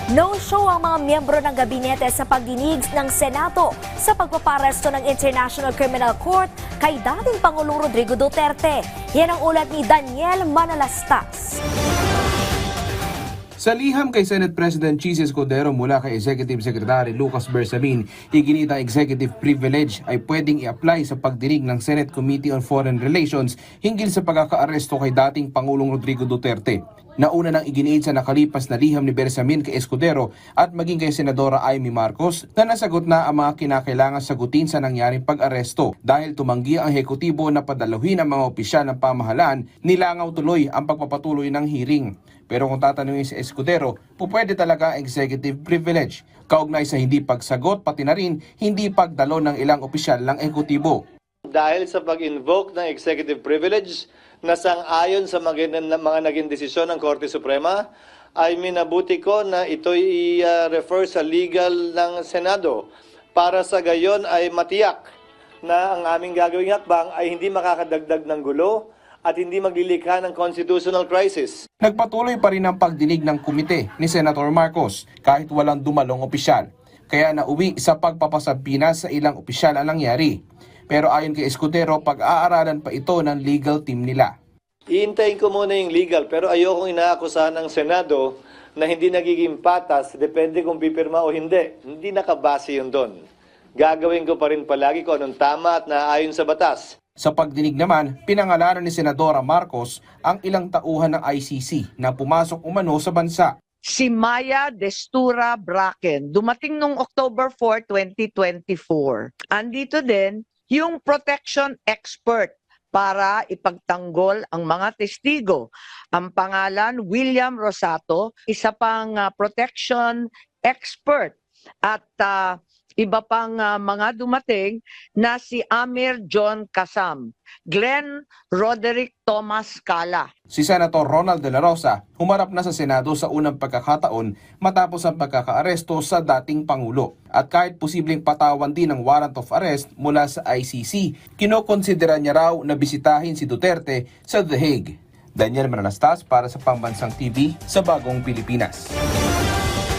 No-show ang mga miyembro ng gabinete sa pagdinig ng Senado sa pagpaparesto ng International Criminal Court kay dating Pangulong Rodrigo Duterte. Yan ang ulat ni Daniel Manalastas. Sa liham kay Senate President Chis Escudero mula kay Executive Secretary Lucas Bersamin, iginitang executive privilege ay pwedeng i-apply sa pagdinig ng Senate Committee on Foreign Relations hinggil sa pagkakaaresto kay dating Pangulong Rodrigo Duterte. Nauna nang iginiit sa nakalipas na liham ni Bersamin kay Escudero at maging kay Senadora Amy Marcos na nasagot na ang mga kinakailangan sagutin sa nangyaring pag-aresto dahil tumanggi ang ehekutibo na padaluhin ang mga opisyal ng pamahalaan, nilangaw tuloy ang pagpapatuloy ng hearing. Pero kung tatanungin si Escudero, pupwede talaga ang executive privilege. Kaugnay sa hindi pagsagot pati na rin hindi pagdalo ng ilang opisyal ng ehekutibo. Dahil sa pag-invoke ng executive privilege na sang-ayon sa mga naging desisyon ng Korte Suprema, ay minabuti ko na ito'y i-refer sa legal ng Senado para sa gayon ay matiyak na ang aming gagawing hakbang ay hindi makakadagdag ng gulo at hindi maglilikha ng constitutional crisis. Nagpatuloy pa rin ang pagdinig ng komite ni Senator Marcos kahit walang dumalong opisyal. Kaya nauwi sa pagpapasampina sa ilang opisyal ang nangyari. Pero ayon kay Escudero, pag-aaralan pa ito ng legal team nila. Iintayin ko muna yung legal pero ayokong inaakusahan ng Senado na hindi nagiging patas, depende kung pipirma o hindi. Hindi nakabase yun doon. Gagawin ko pa rin palagi kung anong tama at naayon sa batas. Sa pagdinig naman, pinangalanan ni Senadora Marcos ang ilang tauhan ng ICC na pumasok umano sa bansa. Si Maya Destura Bracken, dumating noong October 4, 2024. Andito din yung protection expert para ipagtanggol ang mga testigo. Ang pangalan, William Rosato, isa pang protection expert. At iba pang mga dumating na si Amir John Kasam, Glenn Roderick Thomas Cala. Si Senator Ronald De La Rosa humarap na sa Senado sa unang pagkakataon matapos ang pagkakaaresto sa dating Pangulo. At kahit posibleng patawan din ng warrant of arrest mula sa ICC, kinokonsidera niya raw na bisitahin si Duterte sa The Hague. Daniel Manalastas para sa Pambansang TV sa Bagong Pilipinas.